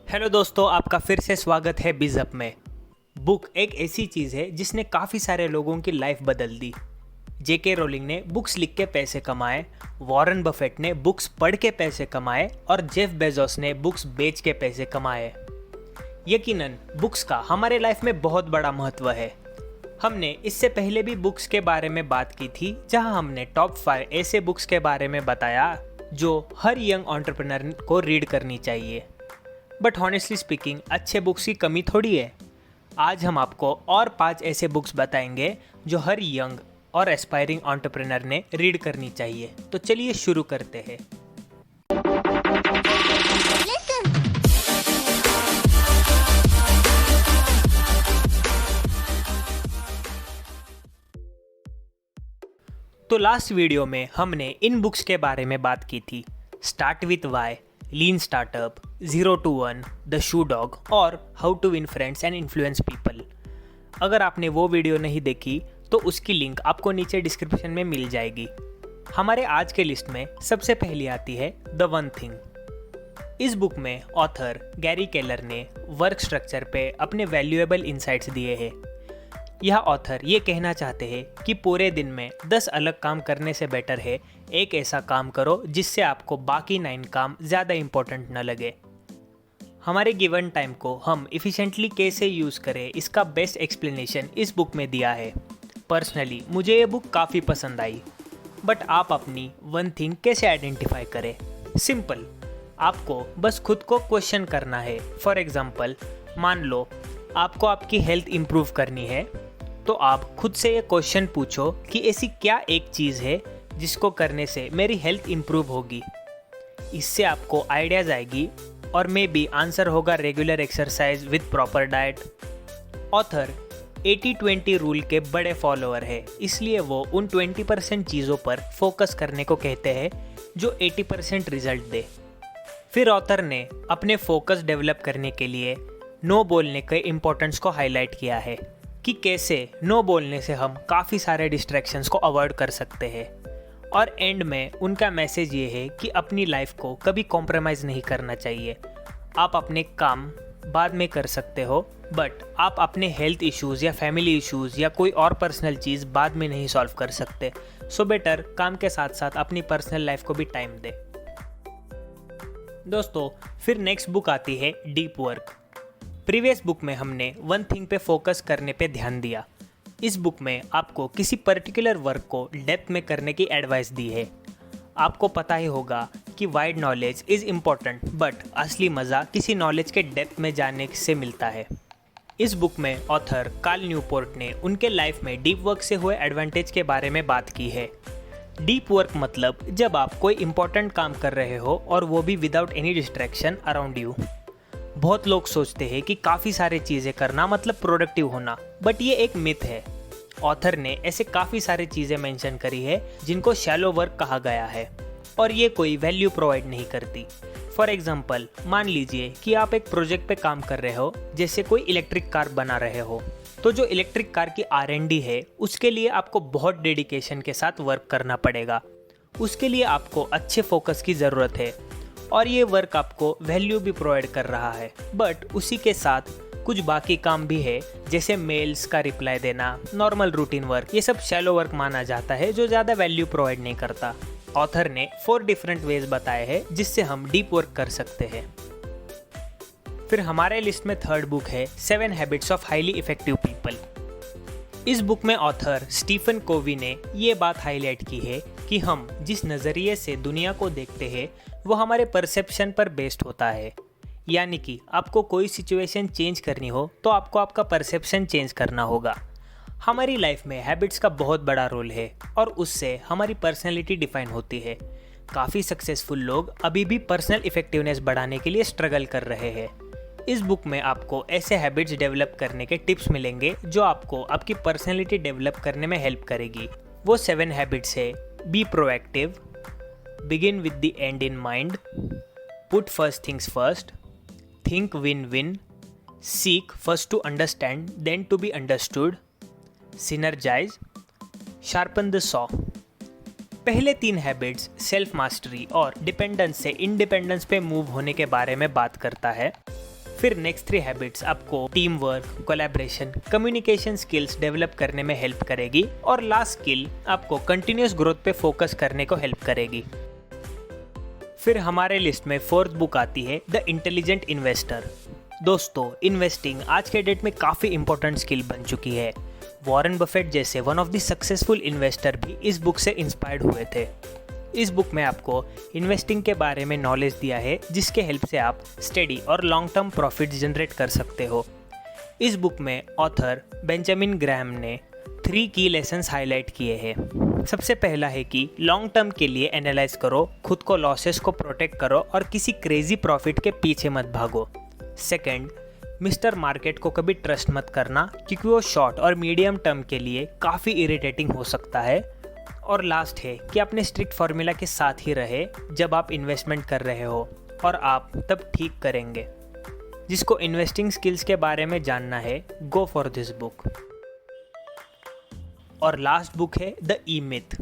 Hello दोस्तों, आपका फिर से स्वागत है बिज़अप में। बुक एक ऐसी चीज़ है जिसने काफ़ी सारे लोगों की लाइफ बदल दी। जेके रोलिंग ने बुक्स लिख के पैसे कमाए, वॉरेन बफेट ने बुक्स पढ़ के पैसे कमाए और जेफ बेजोस ने बुक्स बेच के पैसे कमाए। यकीनन बुक्स का हमारे लाइफ में बहुत बड़ा महत्व है। हमने इससे पहले भी बुक्स के बारे में बात की थी, जहां हमने टॉप 5 ऐसे बुक्स के बारे में बताया जो हर यंग एंटरप्रेन्योर को रीड करनी चाहिए। बट हॉनेस्टली स्पीकिंग, अच्छे बुक्स की कमी थोड़ी है। आज हम आपको और 5 ऐसे बुक्स बताएंगे जो हर यंग और एस्पायरिंग एंटरप्रेन्योर ने रीड करनी चाहिए। तो चलिए शुरू करते हैं। तो लास्ट वीडियो में हमने इन बुक्स के बारे में बात की थी। Start with why, lean startup, 0 to 1, the shoe dog और how to win friends and influence people. अगर आपने वो वीडियो नहीं देखी तो उसकी लिंक आपको नीचे डिस्क्रिप्शन में मिल जाएगी। हमारे आज के लिस्ट में सबसे पहली आती है द वन थिंग। इस बुक में ऑथर गैरी केलर ने वर्क स्ट्रक्चर पे अपने वैल्यूएबल इंसाइट्स दिए हैं। यह ऑथर ये कहना चाहते हैं कि पूरे दिन में 10 अलग काम करने से बेटर है एक ऐसा काम करो जिससे आपको बाकी 9 काम ज़्यादा इम्पोर्टेंट न लगे। हमारे गिवन टाइम को हम इफ़िशेंटली कैसे यूज़ करें, इसका बेस्ट एक्सप्लेनेशन इस बुक में दिया है। पर्सनली मुझे ये बुक काफ़ी पसंद आई। बट आप अपनी वन थिंग कैसे आइडेंटिफाई करें? सिंपल, आपको बस खुद को क्वेश्चन करना है। फॉर एग्ज़ाम्पल, मान लो आपको आपकी हेल्थ इम्प्रूव करनी है, तो आप खुद से ये क्वेश्चन पूछो कि ऐसी क्या एक चीज़ है जिसको करने से मेरी हेल्थ इम्प्रूव होगी। इससे आपको आइडियाज़ आएगी और मे बी आंसर होगा regular exercise with proper diet. Author 80-20 rule के बड़े फॉलोअर है, इसलिए वो उन 20% चीज़ों पर फोकस करने को कहते हैं जो 80% रिजल्ट दे। फिर ऑथर ने अपने फोकस डेवलप करने के लिए नो बोलने के इम्पोर्टेंस को हाईलाइट किया है कि कैसे नो बोलने से हम काफ़ी सारे डिस्ट्रैक्शंस को अवॉइड कर सकते हैं। और एंड में उनका मैसेज ये है कि अपनी लाइफ को कभी कॉम्प्रोमाइज़ नहीं करना चाहिए। आप अपने काम बाद में कर सकते हो, बट आप अपने हेल्थ इश्यूज़ या फैमिली इश्यूज़ या कोई और पर्सनल चीज़ बाद में नहीं सॉल्व कर सकते। सो बेटर काम के साथ साथ अपनी पर्सनल लाइफ को भी टाइम दे। दोस्तों, फिर नेक्स्ट बुक आती है डीप वर्क। प्रीवियस बुक में हमने वन थिंग पे फोकस करने पे ध्यान दिया। इस बुक में आपको किसी पर्टिकुलर वर्क को डेप्थ में करने की एडवाइस दी है। आपको पता ही होगा कि wide knowledge is important, but असली मज़ा किसी नॉलेज के डेप्थ में जाने से मिलता है। इस बुक में ऑथर कार्ल न्यूपोर्ट ने उनके लाइफ में डीप वर्क से हुए एडवांटेज के बारे में बात की है। डीप वर्क मतलब जब आप कोई इम्पॉर्टेंट काम कर रहे हो और वो भी without any distraction around you. बहुत लोग सोचते हैं कि काफ़ी सारी चीज़ें करना मतलब प्रोडक्टिव होना, बट ये एक मिथ है। ऑथर ने ऐसे काफ़ी सारी चीज़ें मेंशन करी है जिनको शैलो वर्क कहा गया है और ये कोई वैल्यू प्रोवाइड नहीं करती। फॉर एग्जांपल, मान लीजिए कि आप एक प्रोजेक्ट पे काम कर रहे हो, जैसे कोई इलेक्ट्रिक कार बना रहे हो। तो जो इलेक्ट्रिक कार की R&D है, उसके लिए आपको बहुत डेडिकेशन के साथ वर्क करना पड़ेगा। उसके लिए आपको अच्छे फोकस की ज़रूरत है और ये वर्क आपको वैल्यू भी प्रोवाइड कर रहा है। बट उसी के साथ कुछ बाकी काम भी है, जैसे मेल्स का रिप्लाई देना, नॉर्मल रूटीन वर्क। ये सब शैलो वर्क माना जाता है जो ज़्यादा वैल्यू प्रोवाइड नहीं करता। ऑथर ने 4 डिफरेंट वेज बताए हैं जिससे हम डीप वर्क कर सकते हैं। फिर हमारे लिस्ट में थर्ड बुक है 7 habits of highly effective people. इस बुक में ऑथर स्टीफन कोवी ने ये बात हाईलाइट की है कि हम जिस नज़रिए से दुनिया को देखते हैं वो हमारे परसेप्शन पर बेस्ड होता है। यानी कि आपको कोई सिचुएशन चेंज करनी हो तो आपको आपका परसेप्शन चेंज करना होगा। हमारी लाइफ में हैबिट्स का बहुत बड़ा रोल है और उससे हमारी पर्सनैलिटी डिफाइन होती है। काफ़ी सक्सेसफुल लोग अभी भी पर्सनल इफेक्टिवनेस बढ़ाने के लिए स्ट्रगल कर रहे हैं। इस बुक में आपको ऐसे हैबिट्स डेवलप करने के टिप्स मिलेंगे जो आपको आपकी पर्सनैलिटी डेवलप करने में हेल्प करेगी। वो 7 हैबिट्स है: be proactive, begin with the end in mind, put first things first, think win win, seek first to understand then to be understood, synergise, sharpen the saw. पहले 3 habits self mastery और dependence से independence पे move होने के बारे में बात करता है। फिर नेक्स्ट 3 हैबिट्स आपको team work, collaboration, communication skills develop करने में हेल्प करेगी और लास्ट स्किल आपको कंटिन्यूस ग्रोथ पे फोकस करने को हेल्प करेगी। फिर हमारे लिस्ट में 4th बुक आती है द इंटेलिजेंट इन्वेस्टर। दोस्तों, इन्वेस्टिंग आज के डेट में काफ़ी इंपॉर्टेंट स्किल बन चुकी है। वॉरेन बफेट जैसे one of the successful investor भी इस बुक से इंस्पायर्ड हुए थे। इस बुक में आपको इन्वेस्टिंग के बारे में नॉलेज दिया है जिसके हेल्प से आप स्टेडी और लॉन्ग टर्म प्रॉफिट जनरेट कर सकते हो। इस बुक में ऑथर बेंजामिन ग्रैहम ने 3 की लेसन्स हाईलाइट किए हैं। सबसे पहला है कि लॉन्ग टर्म के लिए एनालाइज करो, खुद को लॉसेस को प्रोटेक्ट करो और किसी क्रेजी प्रॉफिट के पीछे मत भागो। सेकंड, मिस्टर मार्केट को कभी ट्रस्ट मत करना क्योंकि वो शॉर्ट और मीडियम टर्म के लिए काफ़ी इरिटेटिंग हो सकता है। और लास्ट है कि अपने स्ट्रिक्ट फार्मूला के साथ ही रहे जब आप इन्वेस्टमेंट कर रहे हो और आप तब ठीक करेंगे। जिसको इन्वेस्टिंग स्किल्स के बारे में जानना है, गो फॉर दिस बुक। और लास्ट बुक है द ई मिथ।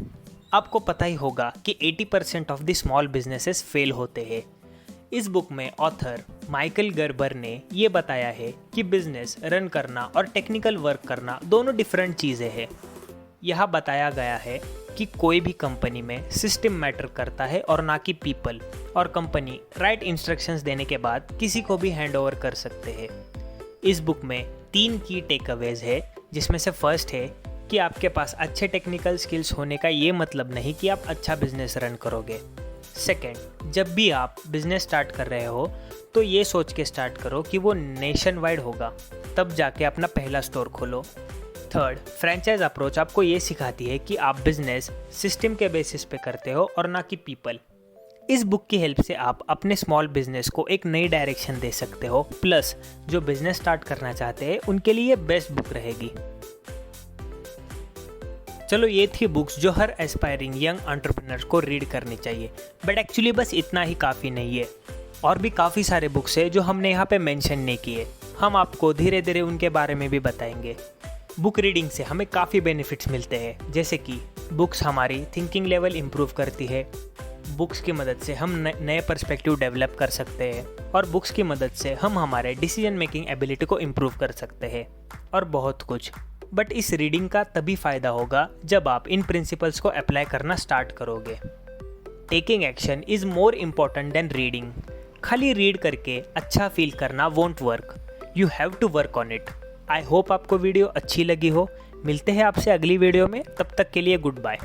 आपको पता ही होगा कि 80% of the small businesses fail होते हैं। इस बुक में ऑथर माइकल गर्बर ने ये बताया है कि बिजनेस रन करना और टेक्निकल वर्क करना दोनों डिफरेंट चीज़ें हैं। यह बताया गया है कि कोई भी कंपनी में सिस्टम मैटर करता है और ना कि पीपल, और कंपनी राइट इंस्ट्रक्शंस देने के बाद किसी को भी हैंड ओवर कर सकते हैं। इस बुक में 3 की टेक अवेज है, जिसमें से फर्स्ट है कि आपके पास अच्छे टेक्निकल स्किल्स होने का ये मतलब नहीं कि आप अच्छा बिजनेस रन करोगे। सेकेंड, जब भी आप बिजनेस स्टार्ट कर रहे हो तो ये सोच के स्टार्ट करो कि वो नेशन वाइड होगा, तब जाके अपना पहला स्टोर खोलो। थर्ड, फ्रेंचाइज अप्रोच आपको ये सिखाती है कि आप बिजनेस सिस्टम के बेसिस पे करते हो और ना कि पीपल। इस बुक की हेल्प से आप अपने स्मॉल बिजनेस को एक नई डायरेक्शन दे सकते हो, प्लस जो बिजनेस स्टार्ट करना चाहते हैं उनके लिए बेस्ट बुक रहेगी। चलो, ये थी बुक्स जो हर एस्पायरिंग यंग एंटरप्रेन्योर को रीड करनी चाहिए, बट एक्चुअली बस इतना ही काफ़ी नहीं है। और भी काफ़ी सारे बुक्स है जो हमने यहाँ पे मेंशन नहीं किए। हम आपको धीरे धीरे उनके बारे में भी बताएंगे। बुक रीडिंग से हमें काफ़ी बेनिफिट्स मिलते हैं, जैसे कि बुक्स हमारी थिंकिंग लेवल इम्प्रूव करती है, बुक्स की मदद से हम नए पर्सपेक्टिव डेवलप कर सकते हैं, और बुक्स की मदद से हम हमारे डिसीजन मेकिंग एबिलिटी को इम्प्रूव कर सकते हैं, और बहुत कुछ। बट इस रीडिंग का तभी फ़ायदा होगा जब आप इन प्रिंसिपल्स को अप्लाई करना स्टार्ट करोगे। Taking action is more important than reading. खाली रीड करके अच्छा फील करना won't work, you have to work on it. I hope आपको वीडियो अच्छी लगी हो। मिलते हैं आपसे अगली वीडियो में, तब तक के लिए गुड बाय।